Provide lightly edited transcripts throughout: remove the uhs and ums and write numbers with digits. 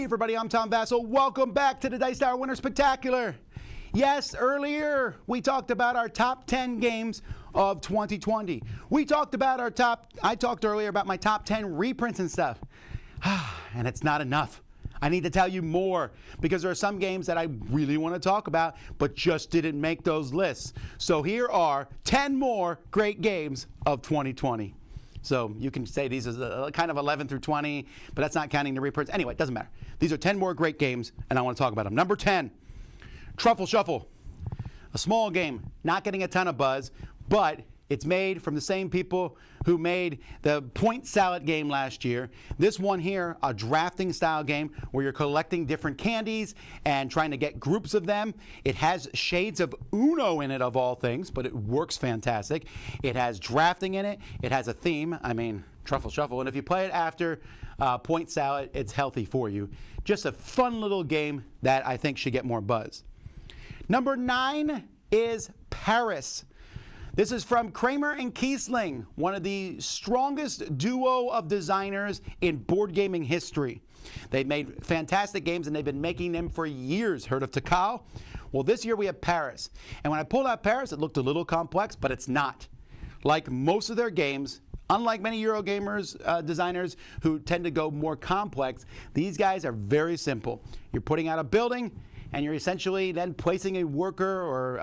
everybody, I'm Tom Vassell. Welcome back to the Dice Tower Winter Spectacular. Yes, earlier we talked about our top 10 games of 2020. I talked earlier about my top 10 reprints and stuff. And it's not enough. I need to tell you more because there are some games that I really want to talk about but just didn't make those lists. So here are 10 more great games of 2020. So you can say these are kind of 11 through 20, but that's not counting the reprints. Anyway, it doesn't matter. These are 10 more great games, and I want to talk about them. Number 10, Truffle Shuffle. A small game, not getting a ton of buzz, but it's made from the same people who made the point salad game last year. This one here, a drafting style game where you're collecting different candies and trying to get groups of them. It has shades of Uno in it, of all things, but it works fantastic. It has drafting in it. It has a theme. I mean, Truffle Shuffle. And if you play it after point salad, it's healthy for you. Just a fun little game that I think should get more buzz. Number 9 is Paris. This is from Kramer and Kiesling, one of the strongest duo of designers in board gaming history. They've made fantastic games, and they've been making them for years. Heard of Tikal? Well, this year we have Paris. And when I pulled out Paris, it looked a little complex, but it's not. Like most of their games, unlike many Eurogamers designers who tend to go more complex, these guys are very simple. You're putting out a building, and you're essentially then placing a worker or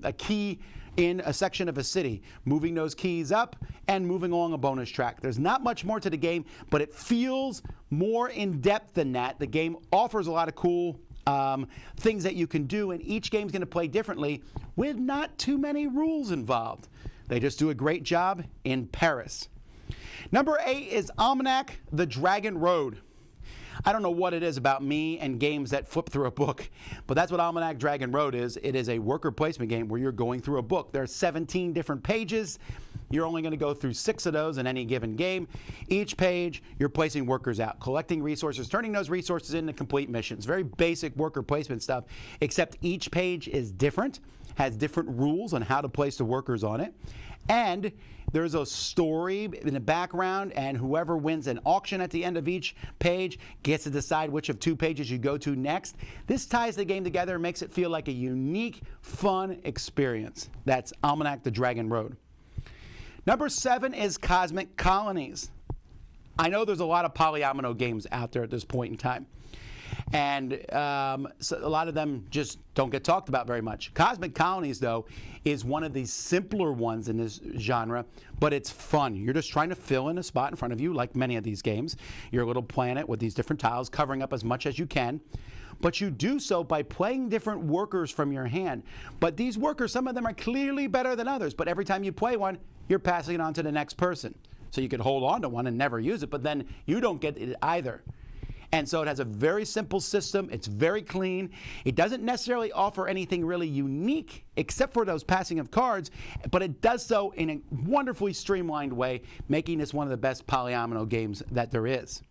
a key in a section of a city, moving those keys up and moving along a bonus track. There's not much more to the game, but it feels more in depth than that. The game offers a lot of cool things that you can do, and each game's going to play differently with not too many rules involved. They just do a great job in Paris. Number 8 is Almanac, The Dragon Road. I don't know what it is about me and games that flip through a book, but that's what Almanac Dragon Road is. It is a worker placement game where you're going through a book. There are 17 different pages. You're only going to go through 6 of those in any given game. Each page, you're placing workers out, collecting resources, turning those resources into complete missions. Very basic worker placement stuff, except each page is different, has different rules on how to place the workers on it. And there's a story in the background, and whoever wins an auction at the end of each page gets to decide which of 2 pages you go to next. This ties the game together and makes it feel like a unique, fun experience. That's Almanac The Dragon Road. Number 7 is Cosmic Colonies. I know there's a lot of polyomino games out there at this point in time. And so a lot of them just don't get talked about very much. Cosmic Colonies, though, is one of the simpler ones in this genre, but it's fun. You're just trying to fill in a spot in front of you, like many of these games. Your little planet with these different tiles covering up as much as you can. But you do so by playing different workers from your hand. But these workers, some of them are clearly better than others, but every time you play one, you're passing it on to the next person. So you could hold on to one and never use it, but then you don't get it either. And so it has a very simple system. It's very clean. It doesn't necessarily offer anything really unique except for those passing of cards, but it does so in a wonderfully streamlined way, making this one of the best polyomino games that there is.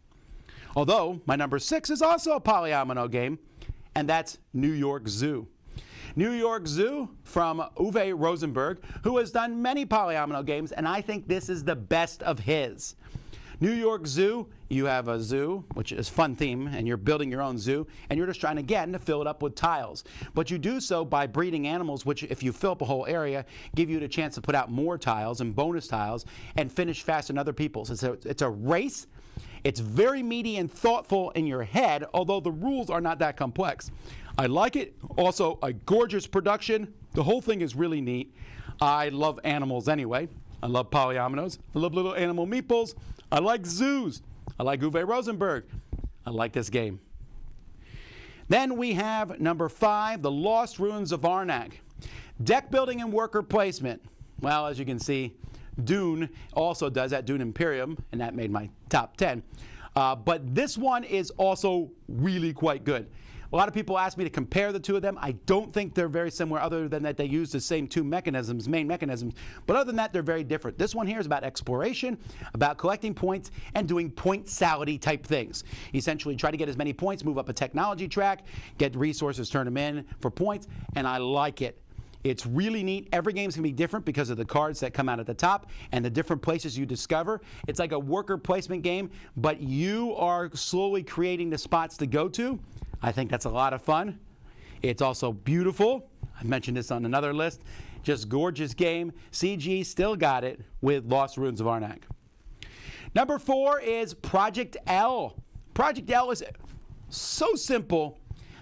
Although my number 6 is also a polyomino game, and that's New York Zoo. New York Zoo from Uwe Rosenberg, who has done many polyomino games, and I think this is the best of his. New York Zoo, you have a zoo, which is a fun theme, and you're building your own zoo, and you're just trying, again, to fill it up with tiles. But you do so by breeding animals, which, if you fill up a whole area, give you the chance to put out more tiles and bonus tiles and finish faster than other people's. It's a race. It's very meaty and thoughtful in your head, although the rules are not that complex. I like it. Also, a gorgeous production. The whole thing is really neat. I love animals anyway. I love polyominoes. I love little animal meeples. I like zoos. I like Uwe Rosenberg. I like this game. Then we have number 5, The Lost Ruins of Arnak. Deck building and worker placement. Well, as you can see, Dune also does that, Dune Imperium, and that made my top 10. But this one is also really quite good. A lot of people ask me to compare the two of them. I don't think they're very similar other than that they use the same 2 mechanisms, main mechanisms. But other than that, they're very different. This one here is about exploration, about collecting points, and doing point salad-y type things. Essentially, try to get as many points, move up a technology track, get resources, turn them in for points, and I like it. It's really neat. Every game's going to be different because of the cards that come out at the top and the different places you discover. It's like a worker placement game, but you are slowly creating the spots to go to. I think that's a lot of fun. It's also beautiful. I mentioned this on another list. Just gorgeous game. CG still got it with Lost Ruins of Arnak. Number 4 is Project L. Project L is so simple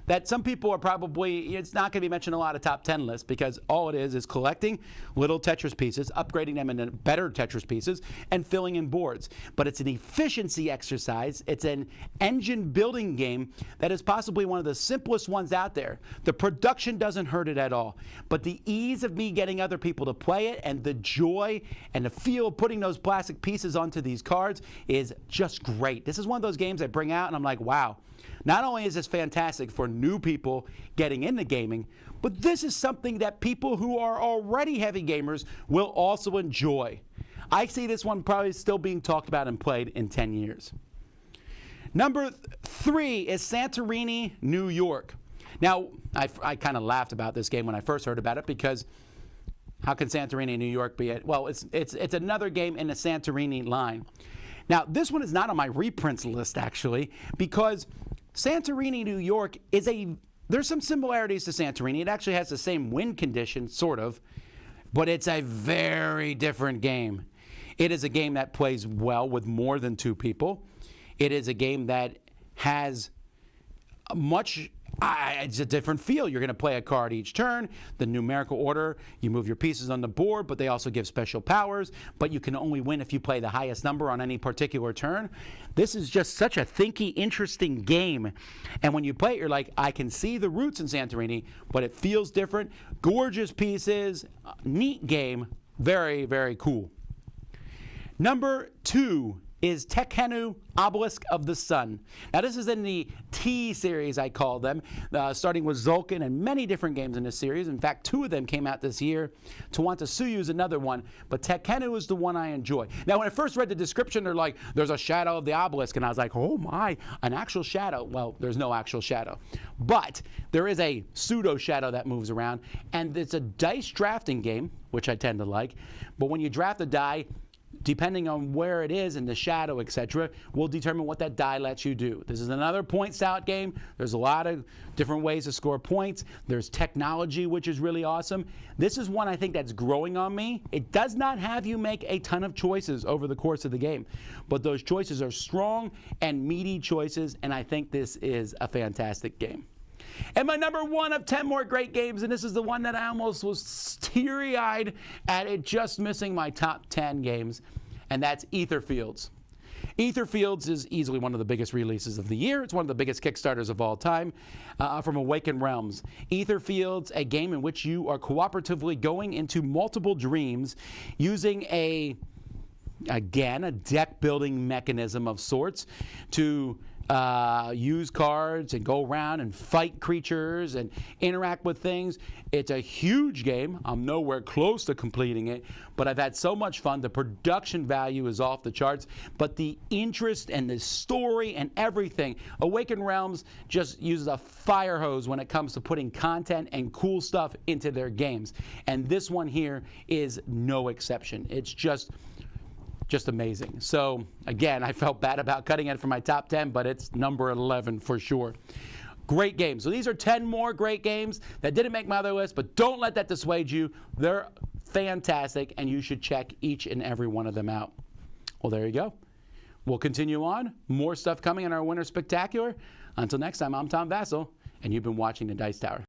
that some people are probably, it's not going to be mentioned in a lot of top 10 lists because all it is collecting little Tetris pieces, upgrading them into better Tetris pieces, and filling in boards. But it's an efficiency exercise. It's an engine building game that is possibly one of the simplest ones out there. The production doesn't hurt it at all, but the ease of me getting other people to play it and the joy and the feel of putting those plastic pieces onto these cards is just great. This is one of those games I bring out and I'm like, wow. Not only is this fantastic for new people getting into gaming, but this is something that people who are already heavy gamers will also enjoy. I see this one probably still being talked about and played in 10 years. Number 3 is Santorini, New York. Now, I kind of laughed about this game when I first heard about it because how can Santorini, New York be it? Well, it's another game in the Santorini line. Now, this one is not on my reprints list, actually, because Santorini, New York there's some similarities to Santorini. It actually has the same wind condition, sort of, but it's a very different game. It is a game that plays well with more than 2 people. It is a game that has it's a different feel. You're going to play a card each turn. The numerical order, you move your pieces on the board, but they also give special powers. But you can only win if you play the highest number on any particular turn. This is just such a thinky, interesting game. And when you play it, you're like, I can see the roots in Santorini, but it feels different. Gorgeous pieces, neat game, very, very cool. Number 2 is Tekhenu, Obelisk of the Sun. Now this is in the T series, I call them, starting with Zulkin and many different games in this series. In fact, 2 of them came out this year. Tawantasuyu is another one, but Tekhenu is the one I enjoy. Now when I first read the description, they're like, there's a shadow of the obelisk, and I was like, oh my, an actual shadow. Well, there's no actual shadow, but there is a pseudo shadow that moves around, and it's a dice drafting game, which I tend to like, but when you draft a die, depending on where it is in the shadow, etc., will determine what that die lets you do. This is another points out game. There's a lot of different ways to score points. There's technology, which is really awesome. This is one I think that's growing on me. It does not have you make a ton of choices over the course of the game, but those choices are strong and meaty choices, and I think this is a fantastic game. And my number 1 of 10 more great games, and this is the one that I almost was teary-eyed at it just missing my top 10 games, and that's Aetherfields. Aetherfields is easily one of the biggest releases of the year. It's one of the biggest Kickstarters of all time from Awakened Realms. Aetherfields, a game in which you are cooperatively going into multiple dreams using again, a deck building mechanism of sorts to use cards and go around and fight creatures and interact with things. It's a huge game. I'm nowhere close to completing it, but I've had so much fun. The production value is off the charts, but the interest and the story and everything. Awakened Realms just uses a fire hose when it comes to putting content and cool stuff into their games, and this one here is no exception. It's just amazing. So again, I felt bad about cutting it from my top 10, but it's number 11 for sure. Great games. So these are 10 more great games that didn't make my other list, but don't let that dissuade you. They're fantastic, and you should check each and every one of them out. Well, there you go. We'll continue on. More stuff coming in our Winter Spectacular. Until next time, I'm Tom Vassell, and you've been watching The Dice Tower.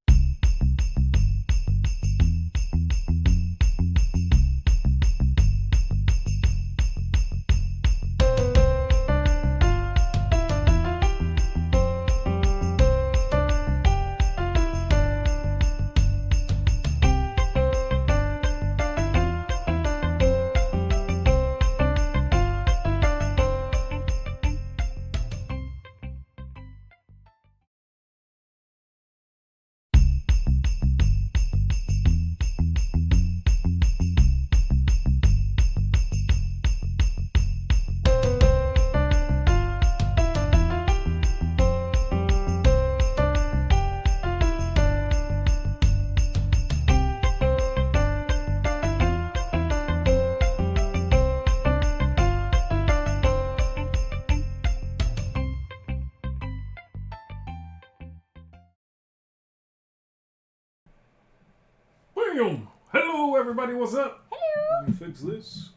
Bam! Hello, everybody. What's up? Hello. Let me fix this.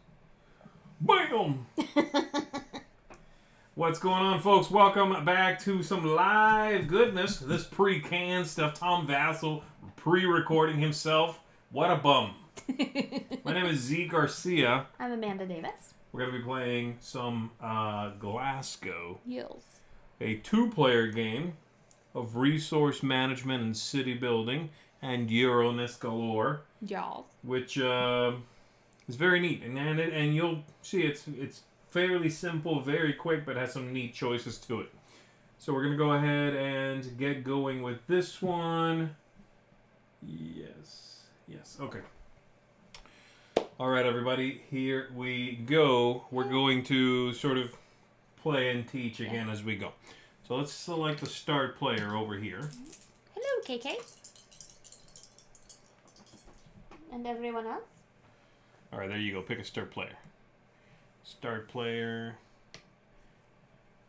Bam! What's going on, folks? Welcome back to some live goodness. This pre-canned stuff. Tom Vassell pre-recording himself. What a bum. My name is Zee Garcia. I'm Amanda Davis. We're going to be playing some Glasgow. Yes. A two-player game of resource management and city building and Euroness galore. Y'all. Which is very neat. And you'll see it's fairly simple, very quick, but has some neat choices to it. So we're going to go ahead and get going with this one. Yes. Okay. All right, everybody, here we go. We're going to sort of play and teach again as we go. So let's select the start player over here. Hello, KK. And everyone else? All right, there you go. Pick a start player. Start player.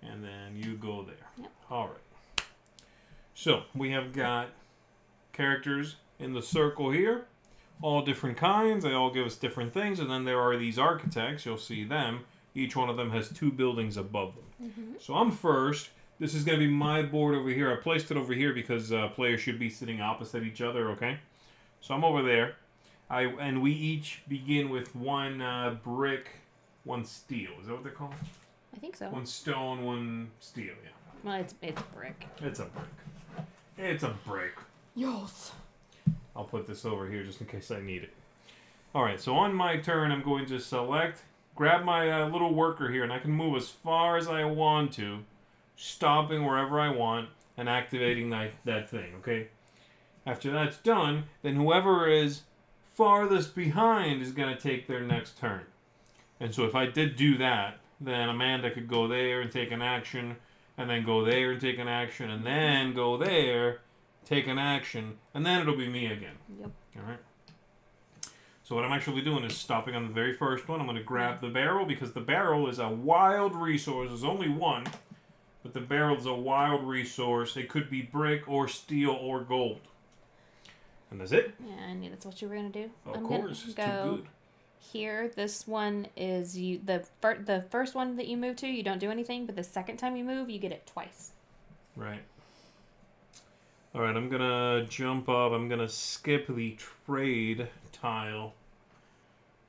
And then you go there. Yep. All right. So we have got characters in the circle here. All different kinds. They all give us different things. And then there are these architects. You'll see them. Each one of them has two buildings above them. Mm-hmm. So I'm first. This is going to be my board over here. I placed it over here because players should be sitting opposite each other, okay? So I'm over there. And we each begin with one brick, one steel. Is that what they're called? I think so. One stone, one steel, yeah. Well, it's brick. It's a brick. It's a brick. Yes. I'll put this over here just in case I need it. All right, so on my turn, I'm going to grab my little worker here, and I can move as far as I want to, stopping wherever I want, and activating that thing, okay? After that's done, then whoever is farthest behind is going to take their next turn. And so if I did do that, then Amanda could go there and take an action, and then go there and take an action, and then go there, take an action, and then it'll be me again. Yep. All right. So what I'm actually doing is stopping on the very first one. I'm going to grab the barrel because the barrel is a wild resource. There's only one, but the barrel is a wild resource. It could be brick or steel or gold. And that's it. Yeah, I knew that's what you were going to do. Of course, it's too good. Here, this one is the first one that you move to, you don't do anything, but the second time you move, you get it twice. Right. All right, I'm going to jump up. I'm going to skip the trade tile.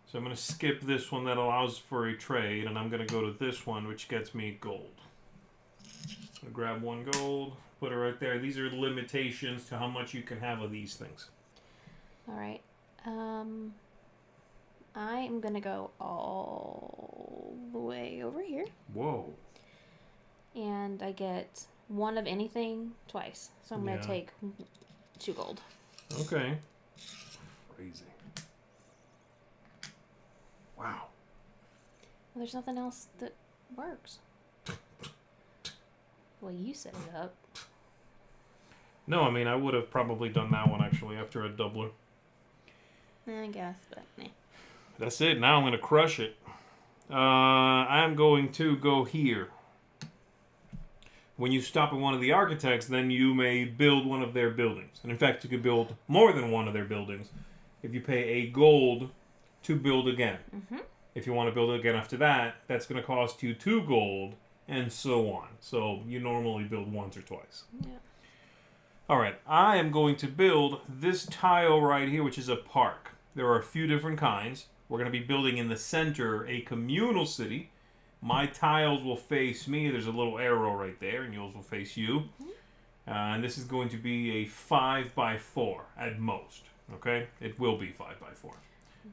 So I'm going to skip this one that allows for a trade, and I'm going to go to this one, which gets me gold. I'm going to grab one gold, put it right there. These are limitations to how much you can have of these things. All right. I am going to go all the way over here. Whoa. And I get one of anything twice. So I'm going to take 2 gold. Okay. Crazy. Wow. Well, there's nothing else that works. Well, you set it up. No, I mean, I would have probably done that one, actually, after a doubler. I guess, but eh. That's it. Now I'm going to crush it. I'm going to go here. When you stop at one of the architects, then you may build one of their buildings. And in fact, you could build more than one of their buildings if you pay a gold to build again. Mm-hmm. If you want to build again after that, that's going to cost you 2 gold, and so on. So you normally build once or twice. Yeah. All right, I am going to build this tile right here, which is a park. There are a few different kinds. We're going to be building in the center a communal city. My tiles will face me. There's a little arrow right there, and yours will face you. Mm-hmm. And this is going to be a 5x4 at most. Okay? It will be 5x4.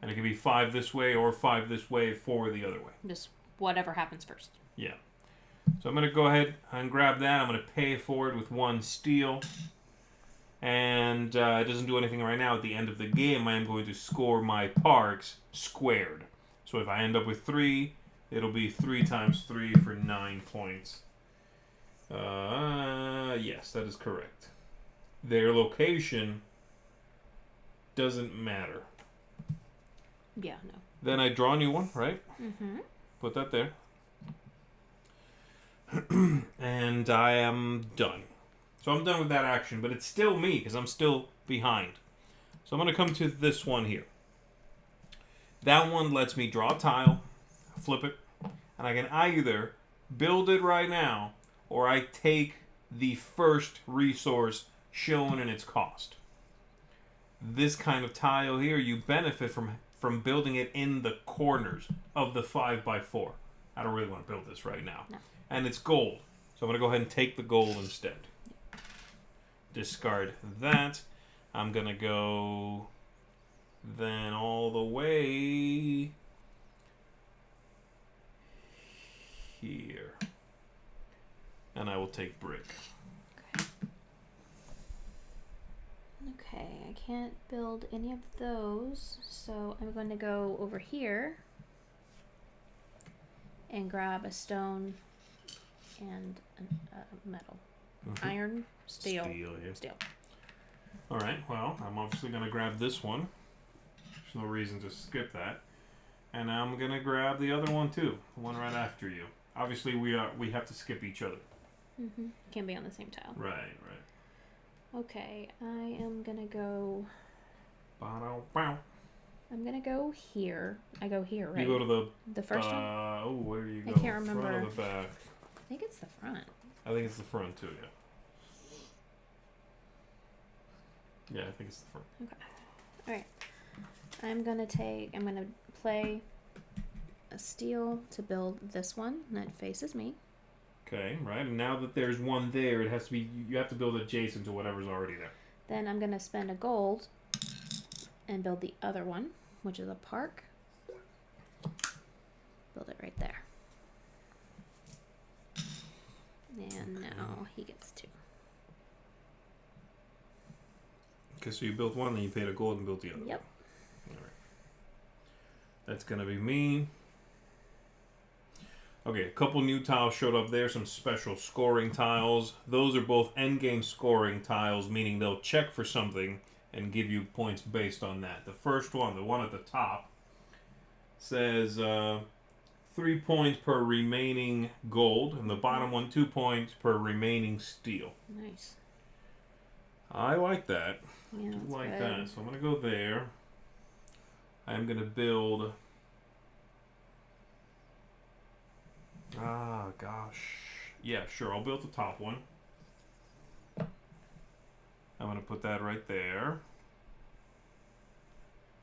And it can be 5 this way or 5 this way, 4 the other way. Just whatever happens first. Yeah. So I'm going to go ahead and grab that. I'm going to pay for it with 1 steel. And it doesn't do anything right now. At the end of the game, I am going to score my parks squared. So if I end up with 3, it'll be 3 times 3 for 9 points. Yes, that is correct. Their location doesn't matter. Yeah, no. Then I draw a new one, right? Mm-hmm. Put that there. And I am done. So I'm done with that action, but it's still me because I'm still behind. So I'm going to come to this one here. That one lets me draw a tile, flip it, and I can either build it right now, or I take the first resource shown in its cost. This kind of tile here, you benefit from building it in the corners of the 5x4. I don't really want to build this right now. No. And it's gold. So I'm going to go ahead and take the gold instead. Discard that. I'm going to go then all the way here. And I will take brick. Okay, I can't build any of those, so I'm going to go over here and grab a stone and a metal. Iron, steel. Steel. Alright, well, I'm obviously going to grab this one. There's no reason to skip that. And I'm going to grab the other one too. The one right after you. Obviously, we have to skip each other. Can't be on the same tile. Right. Okay, I am going to go... Ba-dow-bow. I'm going to go here. I go here, right? You go to the first one? Oh, where do you go? I can't remember. Front or the back? I think it's the front. I think it's the front too, yeah. Yeah, I think it's the front. Okay. Alright. I'm going to play a steel to build this one that faces me. Okay, right. And now that there's one there, it has to be. You have to build adjacent to whatever's already there. Then I'm going to spend a gold and build the other one, which is a park. Build it right there. And now he gets 2. Okay, so you built one, then you paid a gold and built the other. Yep. All right. That's gonna be me. Okay, a couple new tiles showed up there, some special scoring tiles. Those are both endgame scoring tiles, meaning they'll check for something and give you points based on that. The first one, the one at the top, says 3 points per remaining gold, and the bottom one 2 points per remaining steel. Nice. I like that. Yeah, that's I like good. that. So I'm going to go there. I'm going to build... Ah, gosh. Yeah, sure. I'll build the top one. I'm going to put that right there.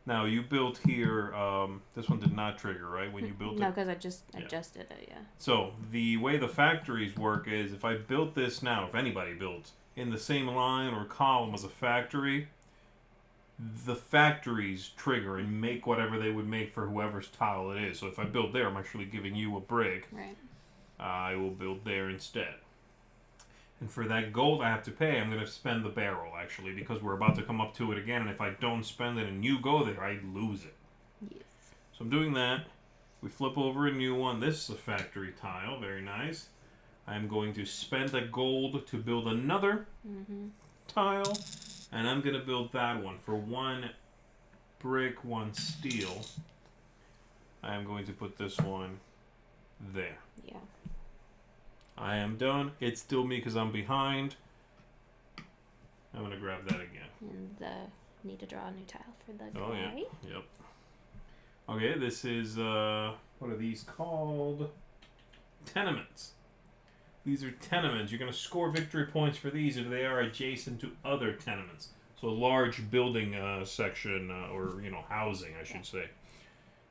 Now, you built here... this one did not trigger, right, when you built No, it? because I just adjusted it, yeah. So, the way the factories work is, if I built this now, if anybody builds in the same line or column as a factory, the factories trigger and make whatever they would make for whoever's tile it is. So if I build there, I'm actually giving you a brick. Right. I will build there instead. And for that gold I have to pay, I'm going to spend the barrel, actually, because we're about to come up to it again, and if I don't spend it and you go there, I lose it. Yes. So I'm doing that. We flip over a new one. This is a factory tile. Very nice. I'm going to spend a gold to build another tile, and I'm going to build that one for 1 brick, 1 steel. I am going to put this one there. Yeah. I am done. It's still me because I'm behind. I'm going to grab that again. And need to draw a new tile for the guy. Oh, yeah. Yep. Okay, this is, what are these called? Tenements. These are tenements. You're going to score victory points for these if they are adjacent to other tenements. So a large building section, or, housing, I should say.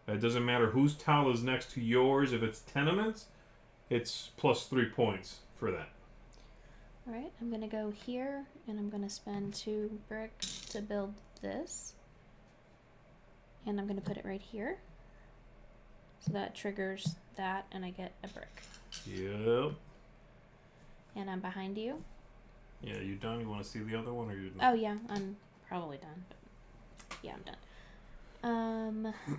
It doesn't matter whose tile is next to yours. If it's tenements, it's plus 3 points for that. Alright, I'm going to go here, and I'm going to spend 2 bricks to build this. And I'm going to put it right here. So that triggers that, and I get a brick. Yep. And I'm behind you. Yeah, you done? You want to see the other one, or you done? Oh, yeah, I'm probably done. But yeah, I'm done.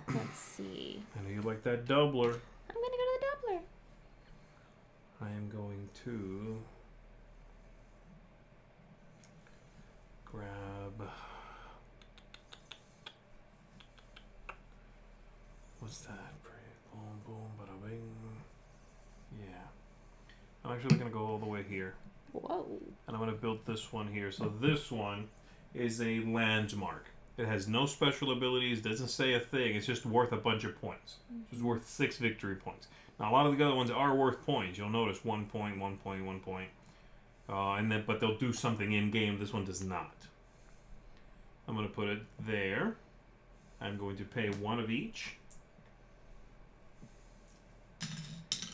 Let's see. I know you like that doubler. I'm going to go to the doubler. I am going to grab... What's that? Boom, boom, bada bing. Yeah. I'm actually going to go all the way here. Whoa. And I'm going to build this one here. So this one is a landmark. It has no special abilities, doesn't say a thing. It's just worth a bunch of points. It's just worth 6 victory points. Now, a lot of the other ones are worth points. You'll notice 1 point, 1 point, 1 point. But they'll do something in-game. This one does not. I'm going to put it there. I'm going to pay 1 of each.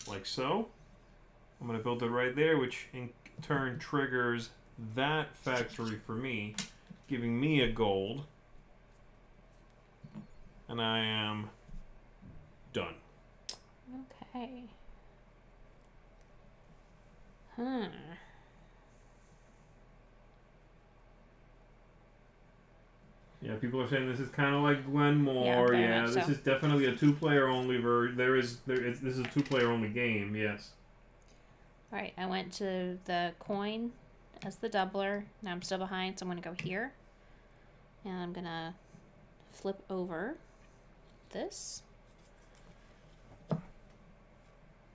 Like so. I'm going to build it right there, which in turn triggers that factory for me, giving me a gold. And I am done. Okay. Yeah, people are saying this is kind of like Glenmore. Yeah, this is definitely a 2-player only version. This is a 2-player only game. Yes. All right, I went to the coin as the doubler. Now I'm still behind, so I'm gonna go here, and I'm gonna flip over this.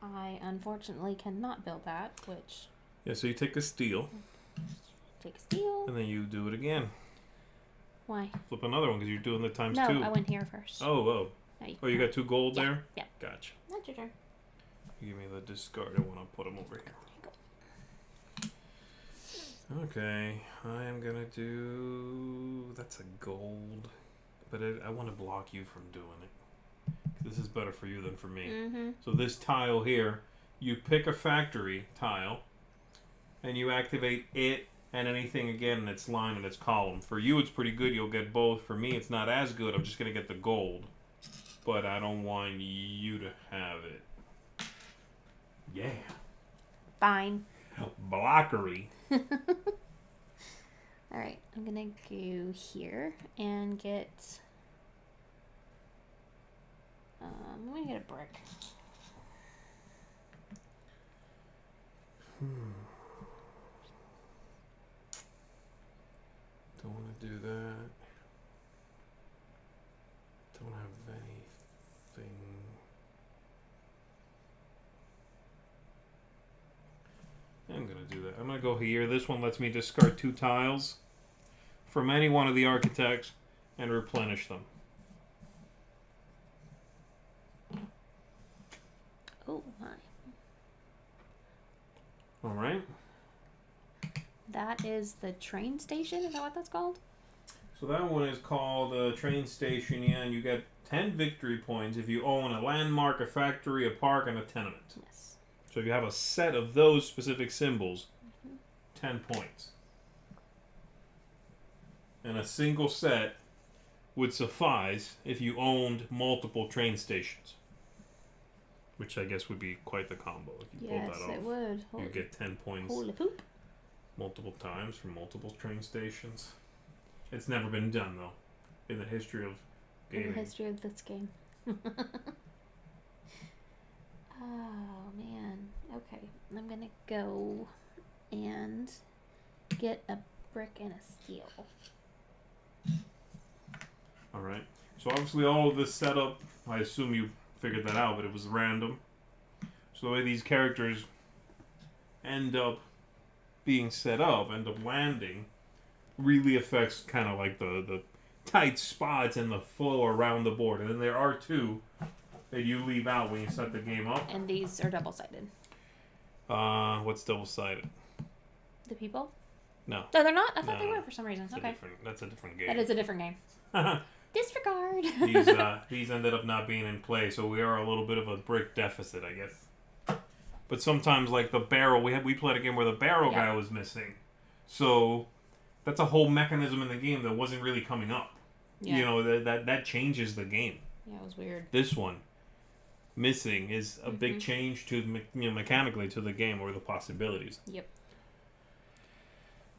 I unfortunately cannot build that, which... Yeah, so you take a steel. Take a steel. And then you do it again. Why? Flip another one because you're doing the times no, 2. No, I went here first. Oh. Oh, you got 2 gold there? Yeah. Gotcha. That's your turn. Give me the discarded one. I'll put them over here. Okay, I am going to do... That's a gold. But I want to block you from doing it. This is better for you than for me. Mm-hmm. So this tile here, you pick a factory tile, and you activate it and anything again in its line and its column. For you, it's pretty good. You'll get both. For me, it's not as good. I'm just going to get the gold. But I don't want you to have it. Yeah. Fine. Blockery. All right, I'm going to go here and get... I'm going to get a brick. Don't want to do that. Don't have anything. I'm going to do that. I'm going to go here. This one lets me discard 2 tiles from any one of the architects and replenish them. Oh, my. All right. That is the train station? Is that what that's called? So that one is called Train Station, yeah, and you get 10 victory points if you own a landmark, a factory, a park, and a tenement. Yes. So if you have a set of those specific symbols, 10 points. And a single set would suffice if you owned multiple train stations. Which I guess would be quite the combo if you pulled that off. Yes, it would. You get 10 points Holy poop. multiple times for multiple train stations. It's never been done, though, in the history of gaming. In the history of this game. Oh, man. Okay, I'm going to go and get a brick and a steel. All right. So obviously all of this setup, I assume you figured that out, but it was random. So the way these characters end up being set up, end up landing, really affects kind of like the tight spots and the flow around the board. And then there are 2 that you leave out when you set the game up. And these are double-sided. What's double-sided? The people? No. No, they're not? I thought No. they were for some reason. Okay. That's a different game. That is a different game. Disregard. These ended up not being in play, so we are a little bit of a brick deficit, I guess. But sometimes, like the barrel, we played a game where the barrel guy was missing, so that's a whole mechanism in the game that wasn't really coming up. Yeah. You know that changes the game. Yeah, it was weird. This one, missing, is a big change to mechanically to the game or the possibilities. Yep.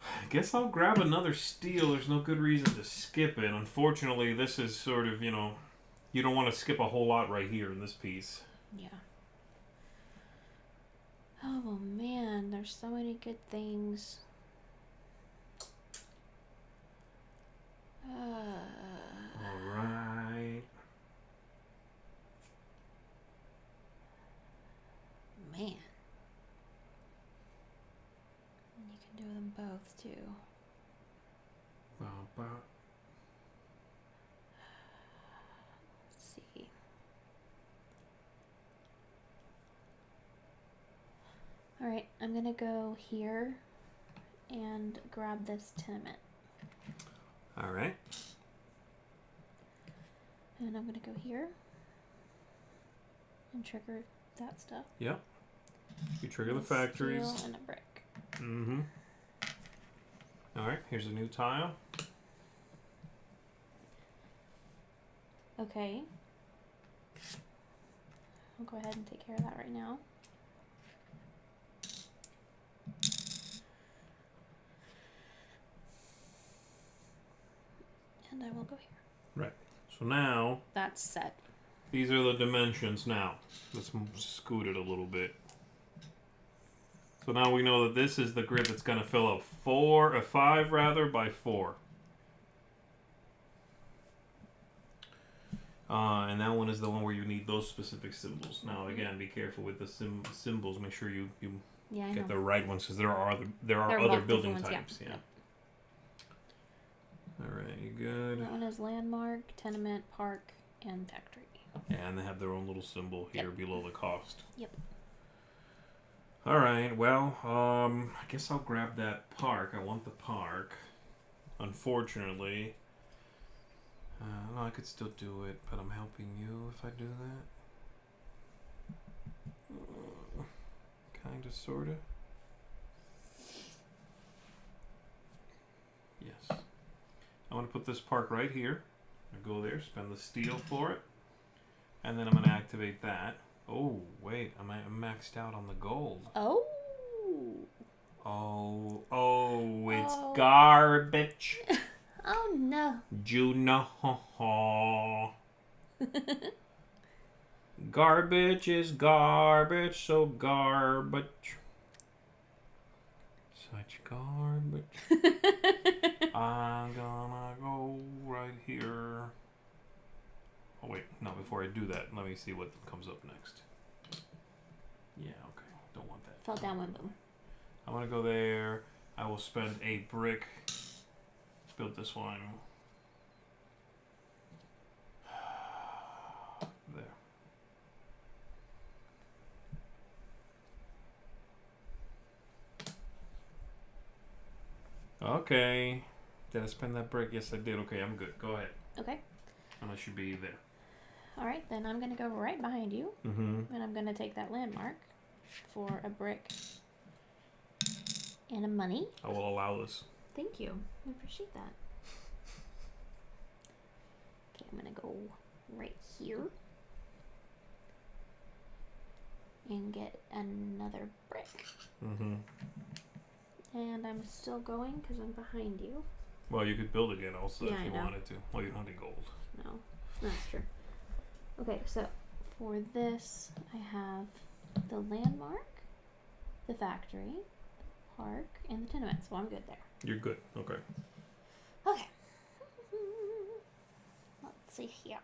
I guess I'll grab another steel. There's no good reason to skip it. Unfortunately, this is sort of, you don't want to skip a whole lot right here in this piece. Yeah. Oh, man. There's so many good things. Alright. Man. You can do them both, too. Alright, I'm gonna go here and grab this tenement. All right. And I'm gonna go here and trigger that stuff. Yep. You trigger the A factories. steel and a brick. Mm-hmm. All right, here's a new tile. Okay. I'll go ahead and take care of that right now. And I will go here. Right. So now, That's set. these are the dimensions now. Let's scoot it a little bit. So now we know that this is the grid that's going to fill up 5 rather, by 4. And that one is the one where you need those specific symbols. Now, again, be careful with the symbols. Make sure you Yeah, I get know. the right ones, because there are There are other multiple building ones, yeah. types. Yeah. All right, you good? That one is landmark, tenement, park, and factory. And they have their own little symbol here below the cost. Yep. All right. Well, I guess I'll grab that park. I want the park. Unfortunately, no, I could still do it, but I'm helping you if I do that. Kinda, sorta. Yes. I'm gonna put this park right here. I go there, spend the steel for it, and then I'm gonna activate that. Oh wait, I'm maxed out on the gold. Oh. It's Oh. garbage. Oh no. Juno. Garbage is garbage, so garbage. Such garbage. I'm gonna go right here. Oh wait, no, before I do that, let me see what comes up next. Yeah, okay, don't want that. Fell down one boom. I'm gonna go there. I will spend a brick. Build this one. There. Okay. Did I spend that brick? Yes, I did. Okay, I'm good. Go ahead. Okay. And I should be there. Alright, then I'm going to go right behind you. Mm-hmm. And I'm going to take that landmark for a brick and a money. I will allow this. Thank you. I appreciate that. Okay, I'm going to go right here. And get another brick. Mm-hmm. And I'm still going because I'm behind you. Well, you could build again also Yeah, if I you know. wanted to. Well, you don't need gold. No, that's true. Okay, so for this, I have the landmark, the factory, the park, and the tenements. So I'm good there. You're good. Okay. Okay. Let's see here.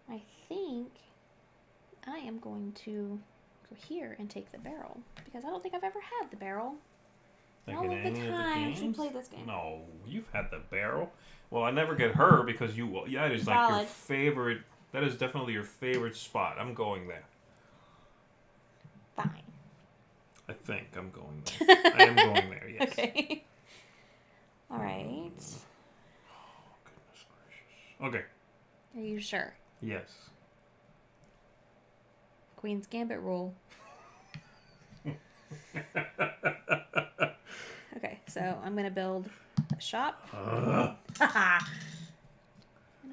I think I am going to go here and take the barrel because I don't think I've ever had the barrel. Like All in of the any times we games? play this game. No, you've had the barrel. Well, I never get her because yeah, it is like your Valid. favorite. That is definitely your favorite spot. I'm going there. Fine. I think I'm going there. I am going there, yes. Okay. All right. Oh, goodness gracious. Okay. Are you sure? Yes. Queen's Gambit rule. Okay, so I'm gonna build a shop. And I'm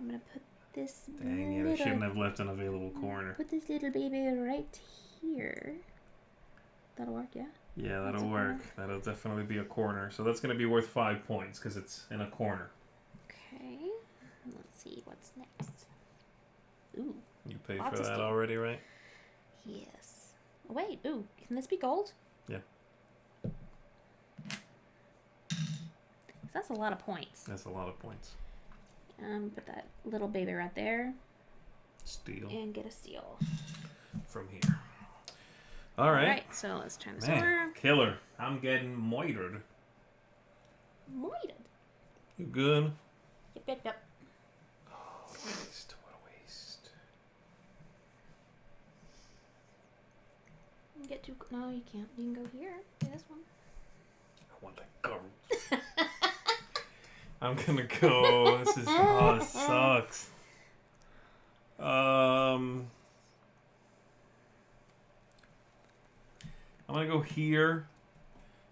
gonna put this Dang it, I shouldn't have left an available corner. Put this little baby right here. That'll work, yeah? Yeah, That's that'll a work. corner. That'll definitely be a corner. So that's going to be worth 5 points because it's in a corner. Okay. Let's see what's next. Ooh, You paid Lots for of that steel. already, right? yes. Oh, wait, ooh, can this be gold? Yeah. 'Cause that's a lot of points. That's a lot of points. Put that little baby right there Steel and get a seal. from here. All right. Alright, so let's turn this Man, over. killer. I'm getting moitered. Moited. You good? Yep. Oh, waste. What a waste. get too. No, you can't. You can go here. Do this one. I want that garbage. I'm gonna go. This sucks. I'm gonna go here.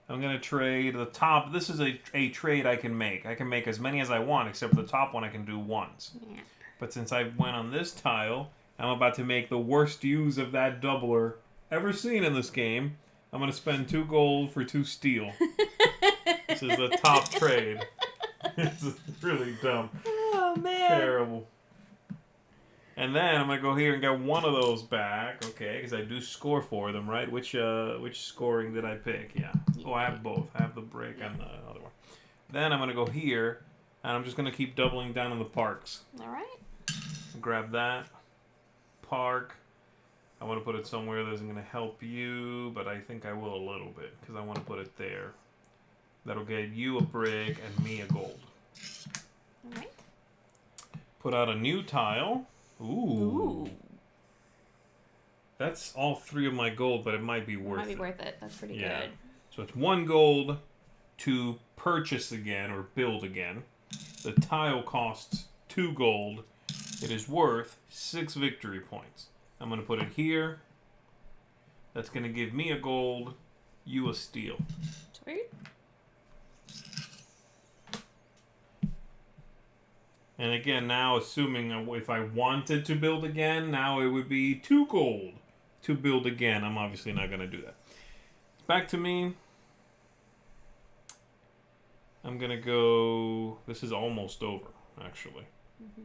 I'm gonna trade the top. This is a trade I can make. I can make as many as I want, except for the top one I can do once. Yeah. But since I went on this tile, I'm about to make the worst use of that doubler ever seen in this game. I'm gonna spend 2 gold for 2 steel. This is the top trade. It's really dumb. Oh man. Terrible. And then I'm gonna go here and get one of those back, okay? Because I do score for them, right? Which scoring did I pick? Yeah. Oh, I have both. I have the brick and the other one. Then I'm gonna go here, and I'm just gonna keep doubling down on the parks. All right. Grab that park. I want to put it somewhere that isn't gonna help you, but I think I will a little bit because I want to put it there. That'll get you a brick and me a gold. All right. Put out a new tile. Ooh. That's all 3 of my gold, but it might be worth it. Might be worth it. That's pretty good. So it's 1 gold to purchase again or build again. The tile costs 2 gold. It is worth 6 victory points. I'm going to put it here. That's going to give me a gold, you a steel. Sweet. And again, now assuming if I wanted to build again, now it would be 2 gold to build again. I'm obviously not going to do that. Back to me. I'm going to go... This is almost over, actually. Mm-hmm.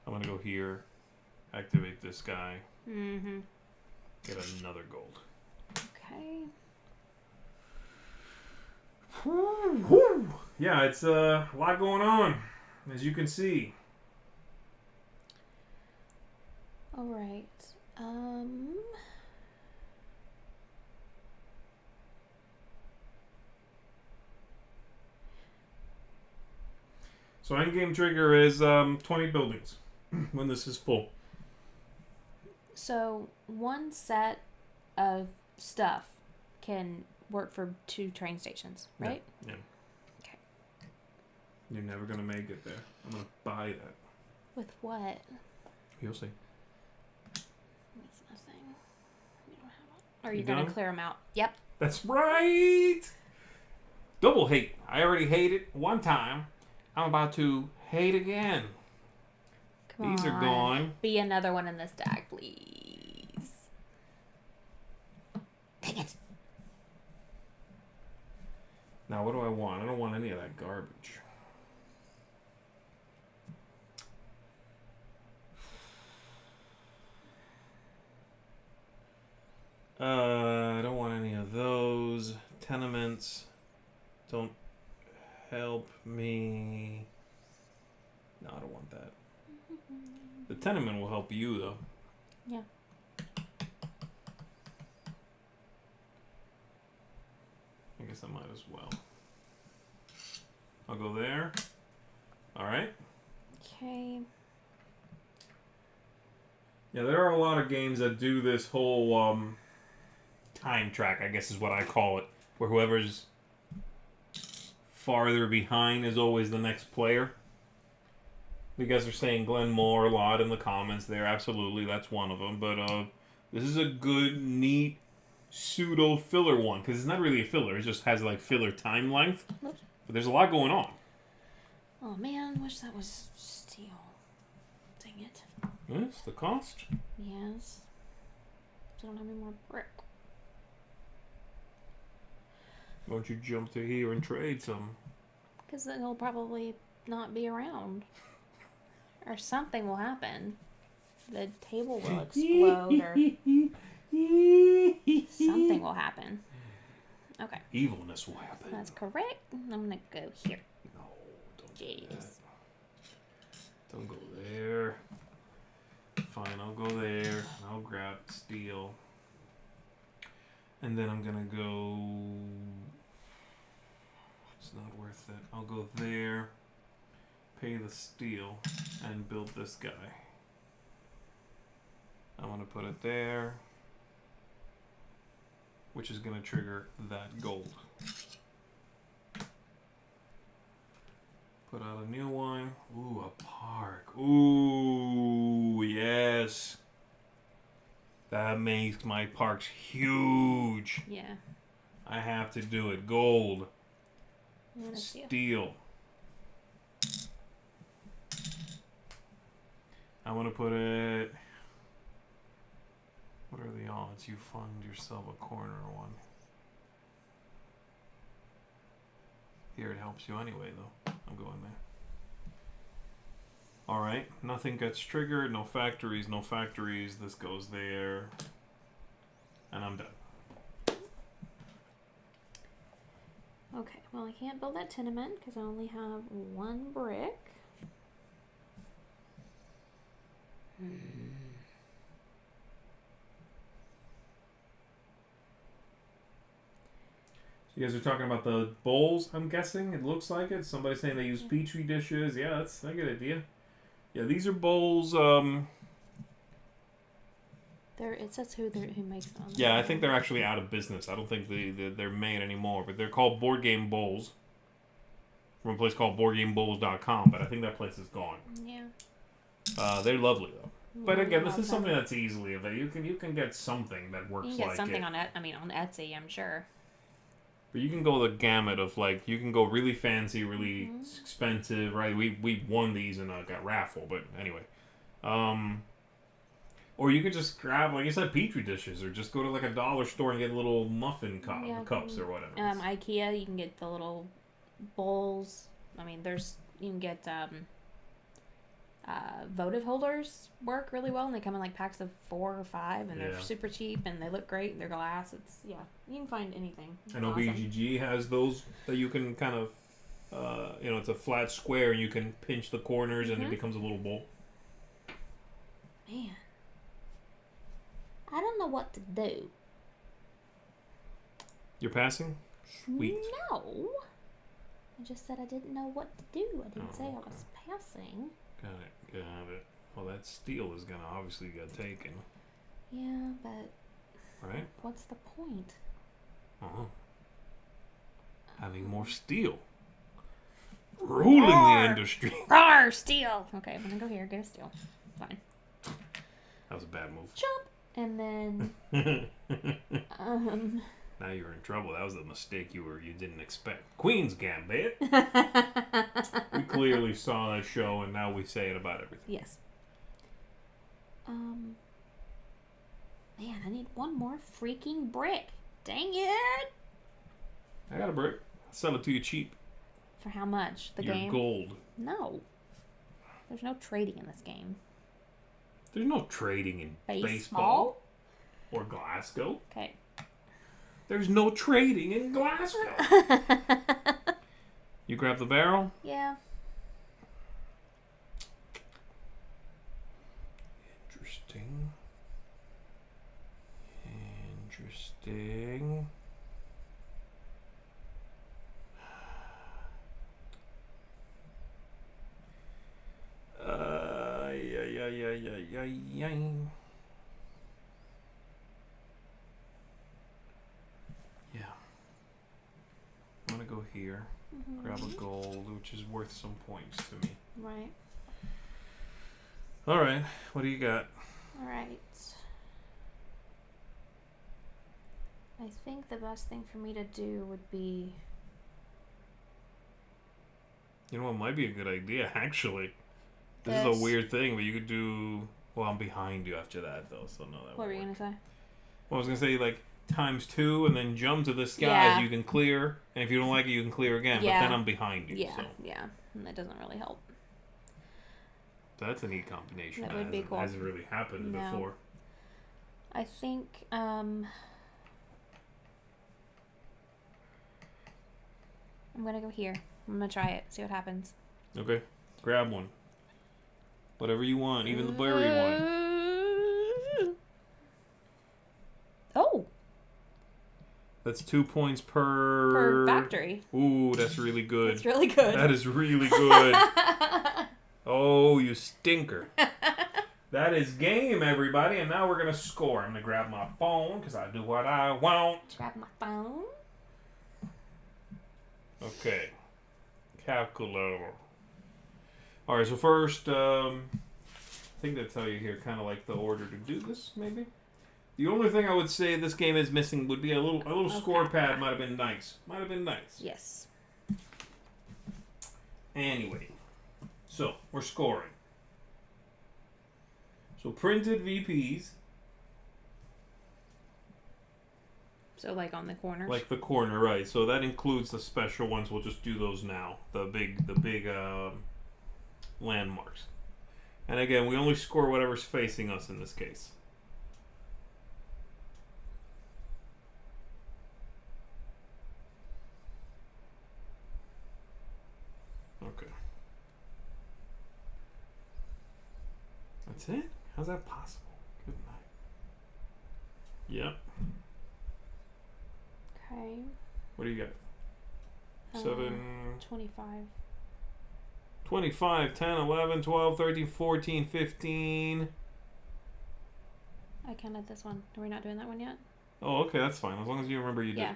I'm going to go here, activate this guy, Mm-hmm. get another gold. Okay. Whew. Yeah, it's a lot going on, as you can see. All right. So endgame trigger is 20 buildings when this is full. So 1 set of stuff can work for 2 train stations, right? Yeah. Okay. You're never going to make it there. I'm going to buy that. With what? You'll see. That's nothing. You don't have it. Or you're You going to done? clear them out. Yep. That's right! Double hate. I already hated 1 time. I'm about to hate again. Come These on. are gone. Be another one in this deck, please. Dang it. Now, what do I want? I don't want any of that garbage. I don't want any of those. Tenements don't help me. No, I don't want that. The tenement will help you, though. Yeah. I guess I might as well. I'll go there. Alright. Okay. Yeah, there are a lot of games that do this whole time track, I guess is what I call it, where whoever's farther behind is always the next player. You guys are saying Glenn Moore a lot in the comments there. Absolutely, that's one of them. But this is a good, neat, pseudo-filler one, because it's not really a filler. It just has, like, filler time length. Oops. But there's a lot going on. Oh man, wish that was steel. Dang it. Yes, the cost. Yes. I don't have any more brick. Why don't you jump to here and trade some? Because then he'll probably not be around. Or something will happen. The table will explode or something will happen. Okay. Evilness will happen. That's correct. I'm going to go here. No, don't do Jeez. that. Don't go there. Fine, I'll go there. I'll grab steel. And then I'm gonna go... It's not worth it. I'll go there. Pay the steel. And build this guy. put it there, which is going to trigger that gold. Put out a new one. Ooh, a park. Ooh, yes. That makes my parks huge. Yeah. I have to do it. Gold. And a steel. Steel. I'm going to put it... What are the odds you find yourself a corner one? Here, it helps you anyway, though. I'm going there. Alright, nothing gets triggered. No factories, no factories. This goes there. And I'm done. Okay, well, I can't build that tenement because I only have one brick. You guys are talking about the bowls, I'm guessing. It looks like it. Somebody's saying they use petri dishes. Yeah, that's a good idea. Yeah, these are bowls. It says who makes them. Yeah, I think they're actually out of business. I don't think they're made anymore. But they're called board game bowls from a place called boardgamebowls.com. But I think that place is gone. Yeah. They're lovely though. But Yeah, again, this love is something them. that's easily available. You can get something that works You can get like something it. on on Etsy, I'm sure. But you can go the gamut of you can go really fancy, really expensive, right? We won these in a raffle, but anyway. Or you could just grab, like you said, petri dishes, or just go to a dollar store and get little muffin cups or whatever. IKEA, you can get the little bowls. I mean, you can get votive holders work really well, and they come in packs of 4 or 5, and they're super cheap, and they look great. They're glass. You can find anything. I know awesome. BGG has those that you can kind of, it's a flat square, and you can pinch the corners, and it becomes a little bowl. Man, I don't know what to do. You're passing? Sweet. No. I just said I didn't know what to do. I didn't say I was passing. Got it. Well, that steel is gonna obviously get taken. Yeah, but... Right? What's the point? Having more steel. Ruling the industry. Roar, steel! Okay, I'm gonna go here, get a steel. Fine. That was a bad move. Jump! And then... Now you're in trouble. That was a mistake you didn't expect. Queen's Gambit. We clearly saw that show, and now we say it about everything. Yes. Man, I need one more freaking brick. Dang it! I got a brick. I'll sell it to you cheap. For how much? The Your game? gold. No. There's no trading in this game. There's no trading in Baseball? baseball or Glasgow. Okay. There's no trading in Glasgow. You grab the barrel? Yeah. Interesting. Yeah. I'm gonna go here. Grab a gold, which is worth some points to me. Right. Alright, what do you got? Alright. I think the best thing for me to do would be... You know what might be a good idea, actually? This is This. a weird thing, but you could do... Well, I'm behind you after that, though, so no, that What were won't you work. going to say? Well, I was going to say, ×2 and then jump to the skies. Yeah. You can clear, and if you don't like it, you can clear again, Yeah. but then I'm behind you, Yeah, so... yeah. And that doesn't really help. That's a neat combination. That would be cool. Hasn't really happened No. before. I think, I'm going to go here. I'm going to try it, see what happens. Okay, grab one. Whatever you want, even the berry one. Oh! That's 2 points per... Per factory. Ooh, that's really good. That's really good. That is really good. Oh, you stinker. That is game, everybody. And now we're going to score. I'm going to grab my phone because I do what I want. Grab my phone. Okay. Calculator. All right, so first, I think they tell you here kind of like the order to do this, maybe. The only thing I would say this game is missing would be a little score pad. Might have been nice. Might have been nice. Yes. Anyway, so we're scoring. So printed VPs. So like on the corners. Like the corner, right? So that includes the special ones. We'll just do those now. The big landmarks. And again, we only score whatever's facing us in this case. Okay. That's it? How's that possible? Good night. Yep. Okay. What do you got? 7. 25. 25, 10, 11, 12, 13, 14, 15. I counted this one. Are we not doing that one yet? Oh, okay, that's fine. As long as you remember you did. Yeah.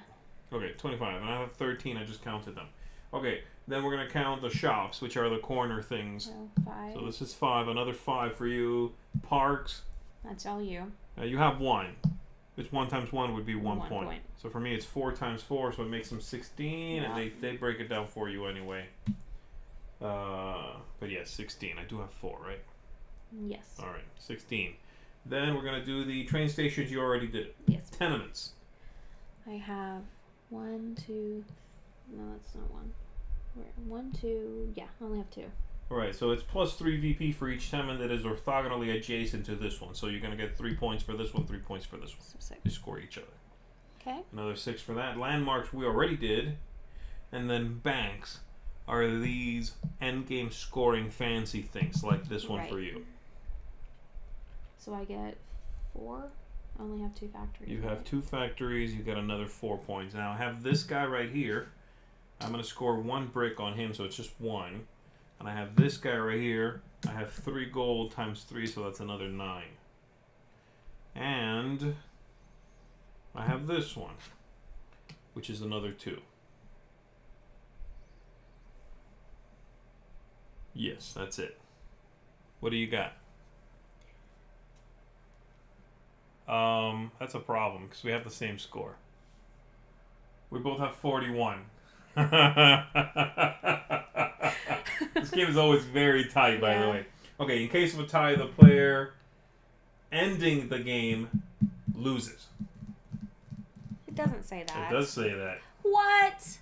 Okay, 25. And I have 13. I just counted them. Okay, then we're going to count the shops, which are the corner things. So 5. So this is 5. Another 5 for you. Parks. That's all you. You have 1. Which 1 times 1 would be 1 1 point. point. So for me, it's 4 times 4, so it makes them 16. Yeah. And they break it down for you anyway. But yeah, 16. I do have 4, right? Yes. All right, 16. Then we're going to do the train stations. You already did it. Yes. Tenements. I have 1, 2. No, that's not 1. 1, 2. Yeah, I only have 2. All right, so it's plus 3 VP for each tenement that is orthogonally adjacent to this one. So you're going to get 3 points for this one, 3 points for this one. So 6. They score each other. Okay. Another 6 for that. Landmarks we already did. And then banks are these endgame scoring fancy things like this one for you. So I get 4. I only have 2 factories. You have 2 factories. You get another 4 points. Now I have this guy right here. I'm going to score 1 brick on him, so it's just 1. And I have this guy right here. I have 3 gold times 3, so that's another 9. And I have this one, which is another 2. Yes, that's it. What do you got? That's a problem because we have the same score. We both have 41. This game is always very tight, by the way. Okay, in case of a tie, the player ending the game loses. It doesn't say that. It does say that. What?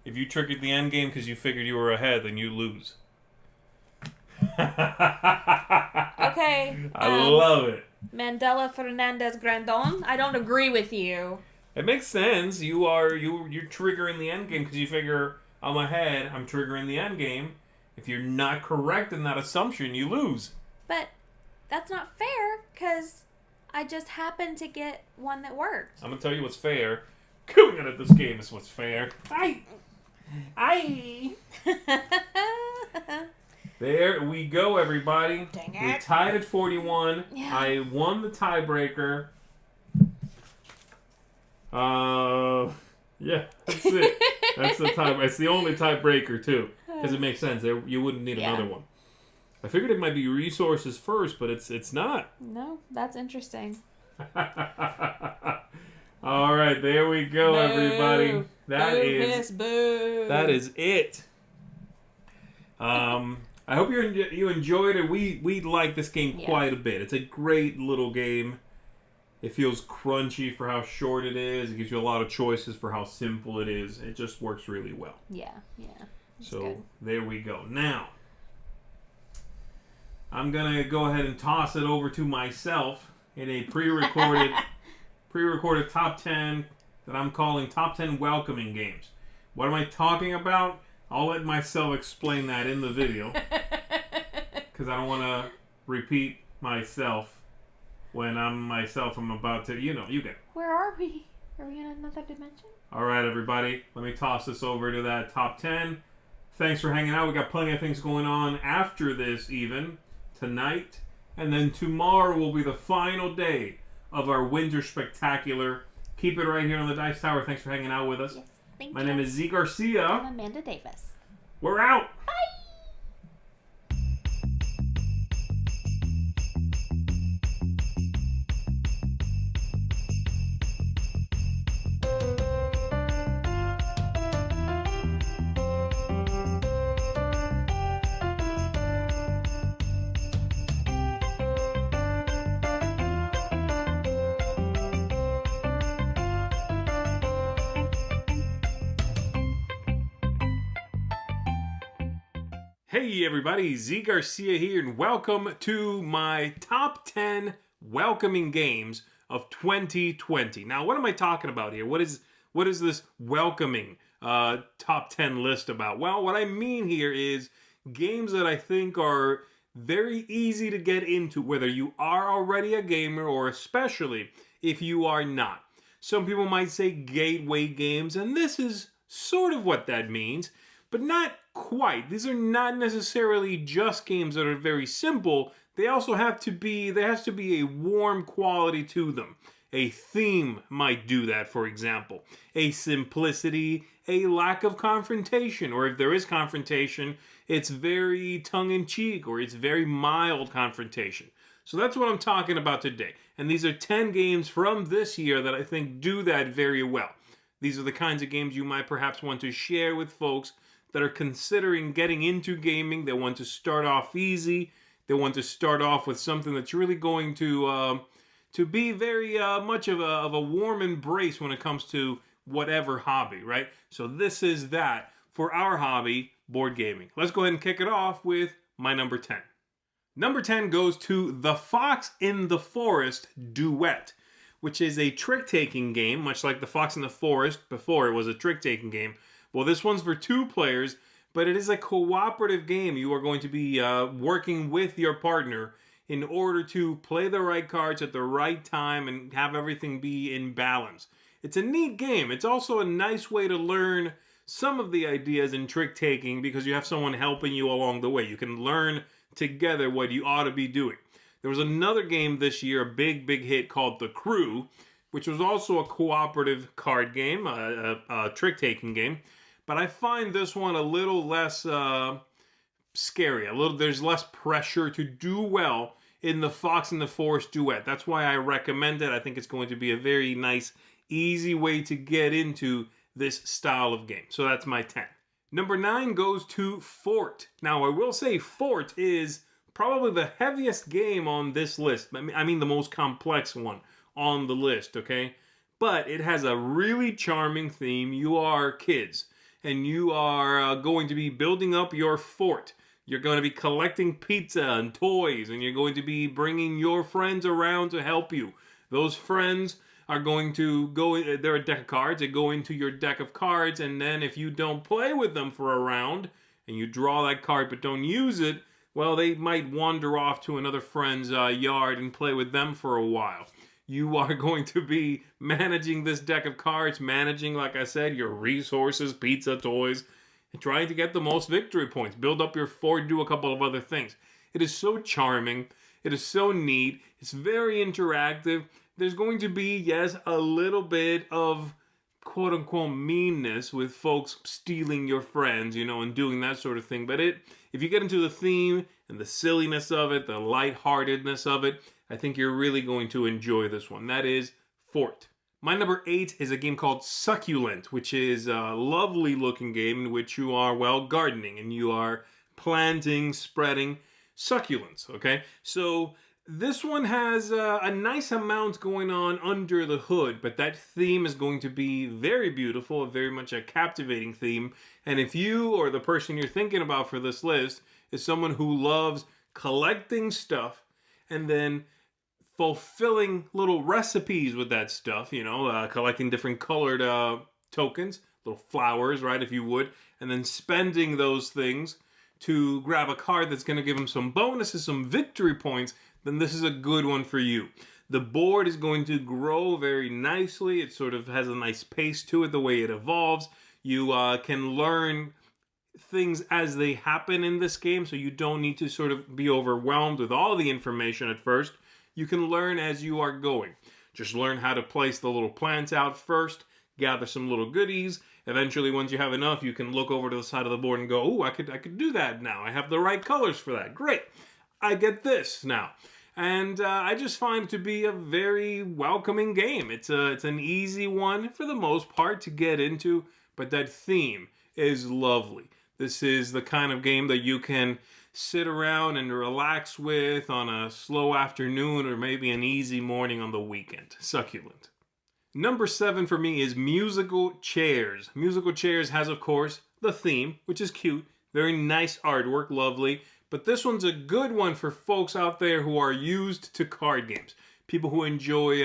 If you triggered the end game because you figured you were ahead, then you lose. Okay. I love it. Mandela Fernandez Grandon, I don't agree with you. It makes sense. You're triggering the end game because you figure I'm ahead. I'm triggering the end game. If you're not correct in that assumption, you lose. But that's not fair because I just happened to get one that worked. I'm gonna tell you what's fair. Going at this game is what's fair. There we go, everybody. Dang We it. tied at 41. Yeah. I won the tiebreaker. Yeah, that's it. That's the tie. It's the only tiebreaker too, because it makes sense. You wouldn't need another one. I figured it might be resources first, but it's not. No, that's interesting. All right, there we go, Boo. everybody. Boo, miss, boo. That is it. I hope you enjoyed it. We like this game quite a bit. It's a great little game. It feels crunchy for how short it is. It gives you a lot of choices for how simple it is. It just works really well. Yeah. So good. there we go. Now, I'm going to go ahead and toss it over to myself in a pre-recorded top 10 that I'm calling Top 10 Welcoming Games. What am I talking about? I'll let myself explain that in the video because I don't want to repeat myself when I'm about to, you get it. Where are we? Are we in another dimension? All right, everybody. Let me toss this over to that top 10. Thanks for hanging out. We got plenty of things going on after this even. Tonight And then tomorrow will be the final day of our Winter Spectacular. Keep it right here on the Dice Tower. Thanks for hanging out with us. Yes, thank you. My name is Zee Garcia. I'm Amanda Davis. We're out. Bye. Hey everybody, Zee Garcia here, and welcome to my top 10 welcoming games of 2020. Now, what am I talking about here? What is this welcoming top 10 list about? Well, what I mean here is games that I think are very easy to get into, whether you are already a gamer or especially if you are not. Some people might say gateway games, and this is sort of what that means, but not quite. These are not necessarily just games that are very simple. They also have to be, there has to be a warm quality to them. A theme might do that, for example. A simplicity, a lack of confrontation, or if there is confrontation, it's very tongue-in-cheek, or it's very mild confrontation. So that's what I'm talking about today. And these are 10 games from this year that I think do that very well. These are the kinds of games you might perhaps want to share with folks that are considering getting into gaming. They want to start off easy. They want to start off with something that's really going to be very much of a warm embrace when it comes to whatever hobby, right? So this is that for our hobby, board gaming. Let's go ahead and kick it off with my number 10. Number 10 goes to The Fox in the Forest Duet, which is a trick-taking game, much like The Fox in the Forest before it was a trick-taking game. Well, this one's for 2 players, but it is a cooperative game. You are going to be working with your partner in order to play the right cards at the right time and have everything be in balance. It's a neat game. It's also a nice way to learn some of the ideas in trick-taking because you have someone helping you along the way. You can learn together what you ought to be doing. There was another game this year, a big hit called The Crew, which was also a cooperative card game, a trick-taking game. But I find this one a little less scary. There's less pressure to do well in the Fox and the Forest Duet. That's why I recommend it. I think it's going to be a very nice, easy way to get into this style of game. So that's my 10. Number 9 goes to Fort. Now, I will say Fort is probably the heaviest game on this list. I mean the most complex one on the list, okay? But it has a really charming theme. You are kids, and you are going to be building up your fort. You're going to be collecting pizza and toys, and you're going to be bringing your friends around to help you. Those friends are going to go, they're a deck of cards, they go into your deck of cards, and then if you don't play with them for a round, and you draw that card but don't use it, well, they might wander off to another friend's yard and play with them for a while. You are going to be managing this deck of cards, managing, like I said, your resources, pizza, toys, and trying to get the most victory points. Build up your fort, do a couple of other things. It is so charming. It is so neat. It's very interactive. There's going to be, yes, a little bit of quote-unquote meanness with folks stealing your friends, and doing that sort of thing. But if you get into the theme and the silliness of it, the lightheartedness of it, I think you're really going to enjoy this one. That is Fort. My number 8 is a game called Succulent, which is a lovely looking game in which you are, gardening and you are planting, spreading succulents, okay? So this one has a nice amount going on under the hood, but that theme is going to be very beautiful, very much a captivating theme. And if you or the person you're thinking about for this list is someone who loves collecting stuff and then fulfilling little recipes with that stuff, collecting different colored tokens, little flowers, right, if you would, and then spending those things to grab a card that's going to give them some bonuses, some victory points, then this is a good one for you. The board is going to grow very nicely. It sort of has a nice pace to it, the way it evolves. You can learn things as they happen in this game, so you don't need to sort of be overwhelmed with all the information at first. You can learn as you are going. Just learn how to place the little plants out first, gather some little goodies. Eventually, once you have enough, you can look over to the side of the board and go, "Oh, I could do that now. I have the right colors for that. Great. I get this now." And I just find it to be a very welcoming game. It's an easy one for the most part to get into, but that theme is lovely. This is the kind of game that you can sit around and relax with on a slow afternoon or maybe an easy morning on the weekend. Succulent. Number 7 for me is Musical Chairs. Musical Chairs has, of course, the theme, which is cute. Very nice artwork, lovely. But this one's a good one for folks out there who are used to card games. People who enjoy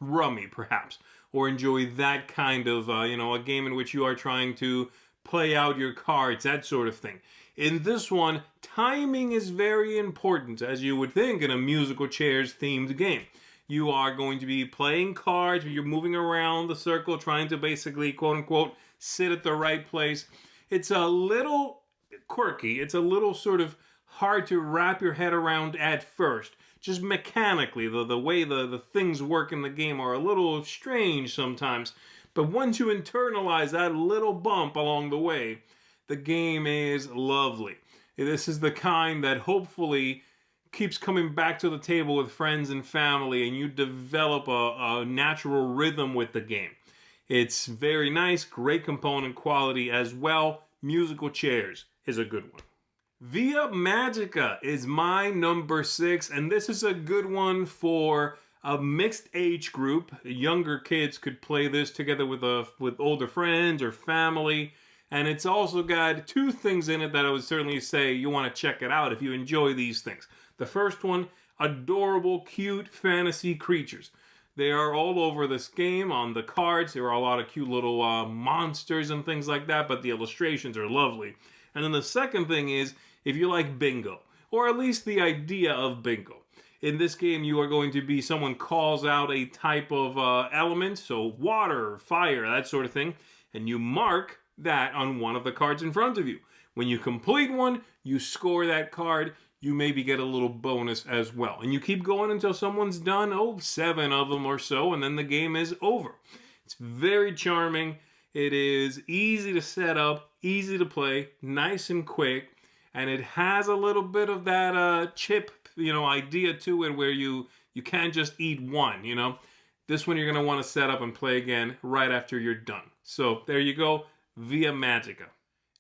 Rummy, perhaps, or enjoy that kind of, a game in which you are trying to play out your cards, that sort of thing. In this one, timing is very important, as you would think in a Musical Chairs themed game. You are going to be playing cards, you're moving around the circle, trying to basically, quote unquote, sit at the right place. It's a little quirky. It's a little sort of hard to wrap your head around at first. Just mechanically, the way the things work in the game are a little strange sometimes. But once you internalize that little bump along the way, the game is lovely. This is the kind that hopefully keeps coming back to the table with friends and family, and you develop a natural rhythm with the game. It's very nice, great component quality as well. Musical Chairs is a good one. Via Magicka is my number 6, and this is a good one for a mixed age group. Younger kids could play this together with older friends or family. And it's also got 2 things in it that I would certainly say you want to check it out if you enjoy these things. The first one, adorable, cute fantasy creatures. They are all over this game on the cards. There are a lot of cute little monsters and things like that, but the illustrations are lovely. And then the second thing is, if you like bingo, or at least the idea of bingo. In this game, you are going to be someone calls out a type of element, so water, fire, that sort of thing, and you mark that on one of the cards in front of you. When you complete one, you score that card. You maybe get a little bonus as well. And you keep going until someone's done, 7 of them or so, and then the game is over. It's very charming. It is easy to set up, easy to play, nice and quick, and it has a little bit of that chip, idea to it where you can't just eat one, This one you're going to want to set up and play again right after you're done. So there you go, Via Magicka.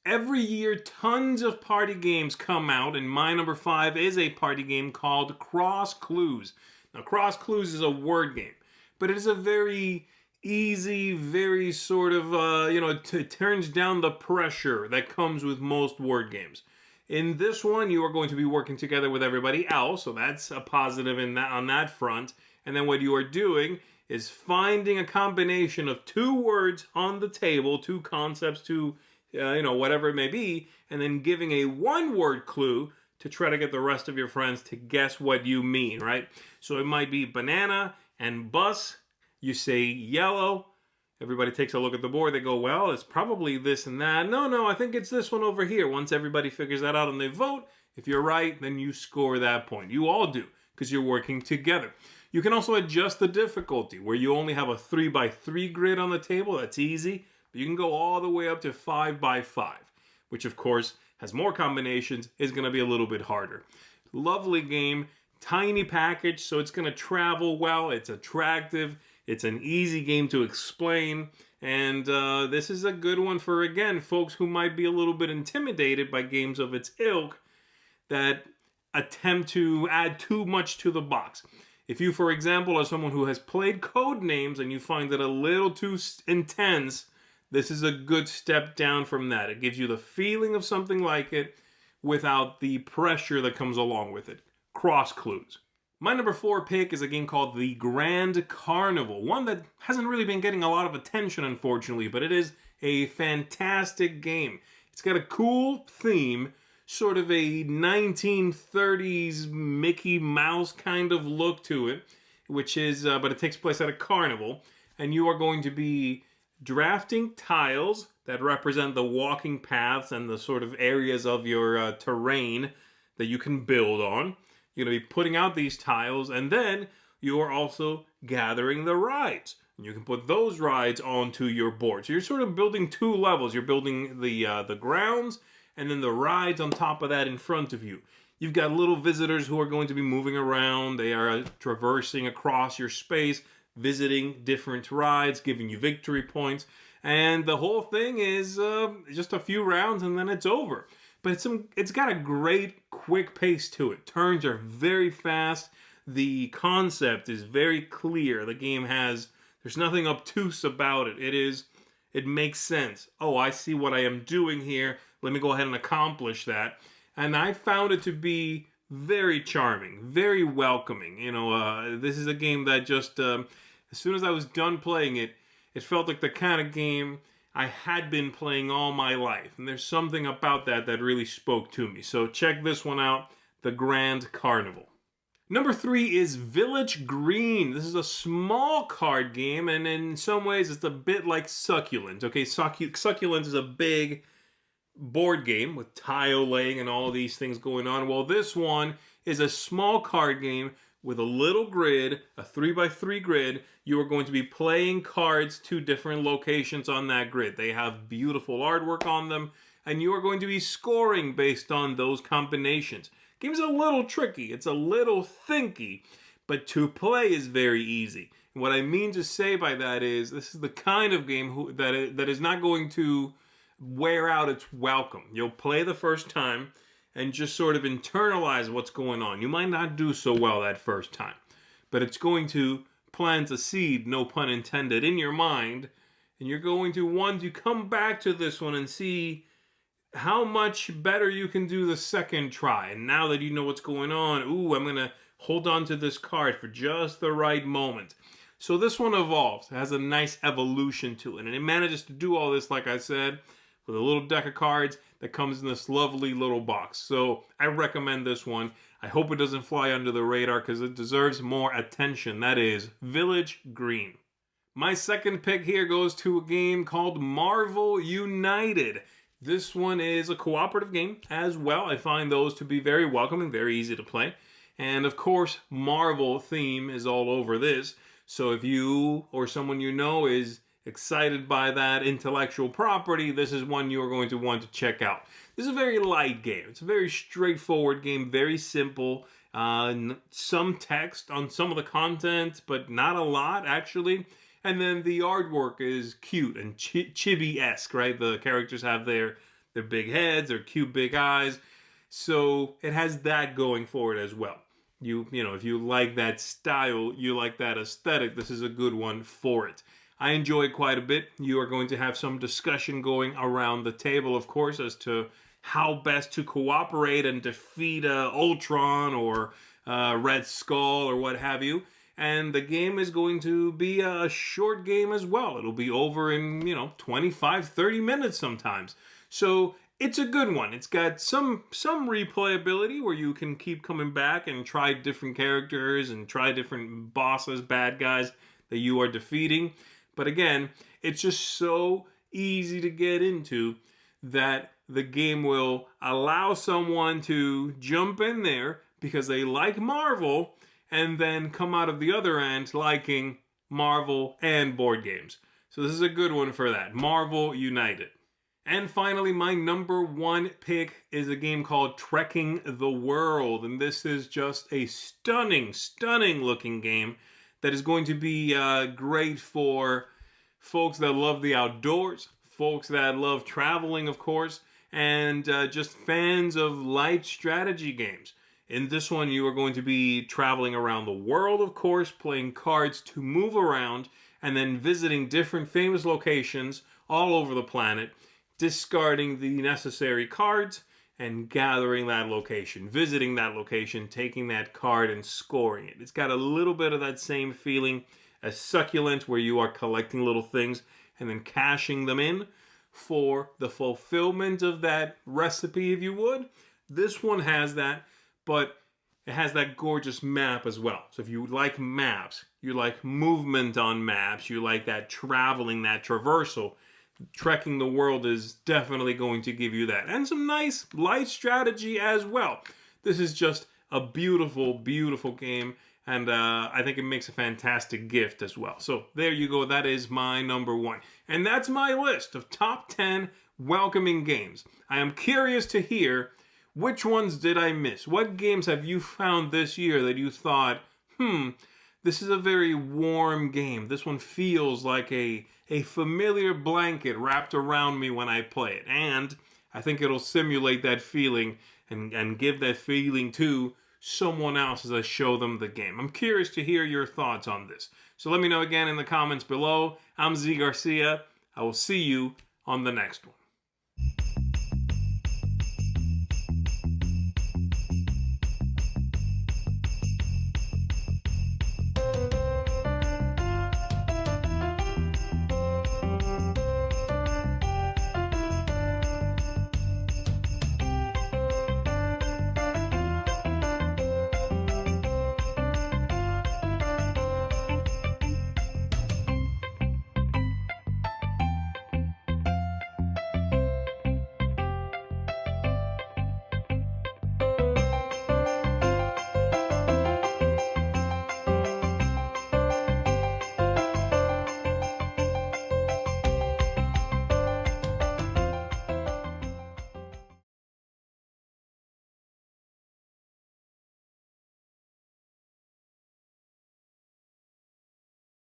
Every year, tons of party games come out, and my number 5 is a party game called Cross Clues. Now, Cross Clues is a word game, but it is a very easy, very sort of, it turns down the pressure that comes with most word games. In this one, you are going to be working together with everybody else, so that's a positive on that front. And then what you are doing is finding a combination of 2 words on the table, 2 concepts, 2 whatever it may be, and then giving a 1-word clue to try to get the rest of your friends to guess what you mean, right? So it might be banana and bus. You say yellow. Everybody takes a look at the board. They go, well, it's probably this and that. No, I think it's this one over here. Once everybody figures that out and they vote, if you're right, then you score that point. You all do, because you're working together. You can also adjust the difficulty, where you only have a 3x3 grid on the table. That's easy. But you can go all the way up to 5x5, which of course has more combinations, is going to be a little bit harder. Lovely game, tiny package, so it's going to travel well, it's attractive, it's an easy game to explain, and this is a good one for, again, folks who might be a little bit intimidated by games of its ilk that attempt to add too much to the box. If you, for example, are someone who has played Codenames and you find it a little too intense, this is a good step down from that. It gives you the feeling of something like it without the pressure that comes along with it. Cross Clues. My number 4 pick is a game called the Grand Carnival. One that hasn't really been getting a lot of attention, unfortunately, but it is a fantastic game. It's got a cool theme, sort of a 1930s Mickey Mouse kind of look to it, which is, but it takes place at a carnival, and you are going to be drafting tiles that represent the walking paths and the sort of areas of your terrain that you can build on. You're going to be putting out these tiles, and then you are also gathering the rides. And you can put those rides onto your board. So you're sort of building two levels. You're building the grounds, and then the rides on top of that in front of you. You've got little visitors who are going to be moving around. They are traversing across your space, visiting different rides, giving you victory points. And the whole thing is just a few rounds and then it's over. But it's got a great quick pace to it. Turns are very fast. The concept is very clear. The game there's nothing obtuse about it. It makes sense. Oh, I see what I am doing here. Let me go ahead and accomplish that. And I found it to be very charming, very welcoming. This is a game that just, as soon as I was done playing it, it felt like the kind of game I had been playing all my life. And there's something about that really spoke to me. So check this one out, the Grand Carnival. Number 3 is Village Green. This is a small card game, and in some ways it's a bit like Succulent. Okay, Succulent is a big board game with tile laying and all these things going on. Well, this one is a small card game with a little grid, a 3x3 grid. You are going to be playing cards to different locations on that grid. They have beautiful artwork on them, and you are going to be scoring based on those combinations. Game's a little tricky, it's a little thinky, but to play is very easy. And what I mean to say by that is, this is the kind of game that is not going to wear out its welcome. You'll play the first time and just sort of internalize what's going on. You might not do so well that first time, but it's going to plant a seed, no pun intended, in your mind, and you're going to want to come back to this one and see how much better you can do the second try. And now that you know what's going on, I'm going to hold on to this card for just the right moment. So this one evolves, has a nice evolution to it, and it manages to do all this, like I said, with a little deck of cards that comes in this lovely little box. So I recommend this one. I hope it doesn't fly under the radar because it deserves more attention. That is Village Green. My second pick here goes to a game called Marvel United. This one is a cooperative game as well. I find those to be very welcoming, very easy to play. And of course, Marvel theme is all over this. So if you or someone you know is excited by that intellectual property, this is one you are going to want to check out. This is a very light game. It's a very straightforward game, very simple. Some text on some of the content, but not a lot actually. And then the artwork is cute and chibi-esque, right? The characters have their big heads, their cute big eyes. So it has that going for it as well. You know, if you like that style, you like that aesthetic, this is a good one for it. I enjoy it quite a bit. You are going to have some discussion going around the table, of course, as to how best to cooperate and defeat Ultron or Red Skull or what have you. And the game is going to be a short game as well. It'll be over in, 25, 30 minutes sometimes. So it's a good one. It's got some replayability where you can keep coming back and try different characters and try different bosses, bad guys that you are defeating. But again, it's just so easy to get into that the game will allow someone to jump in there because they like Marvel and then come out of the other end liking Marvel and board games. So this is a good one for that. Marvel United. And finally, my number 1 pick is a game called Trekking the World. And this is just a stunning, stunning looking game that is going to be great for folks that love the outdoors, folks that love traveling, of course, and just fans of light strategy games. In this one, you are going to be traveling around the world, of course, playing cards to move around, and then visiting different famous locations all over the planet, discarding the necessary cards, and gathering that location, visiting that location, taking that card, and scoring it. It's got a little bit of that same feeling as Succulent, where you are collecting little things and then cashing them in for the fulfillment of that recipe, if you would. This one has that, but it has that gorgeous map as well. So if you like maps, you like movement on maps, you like that traveling, that traversal, Trekking the World is definitely going to give you that. And some nice light strategy as well. This is just a beautiful, beautiful game. And I think it makes a fantastic gift as well. So there you go. That is my number 1. And that's my list of top 10 welcoming games. I am curious to hear, which ones did I miss? What games have you found this year that you thought, this is a very warm game. This one feels like a familiar blanket wrapped around me when I play it. And I think it'll simulate that feeling and give that feeling to someone else as I show them the game. I'm curious to hear your thoughts on this. So let me know again in the comments below. I'm Zee Garcia. I will see you on the next one.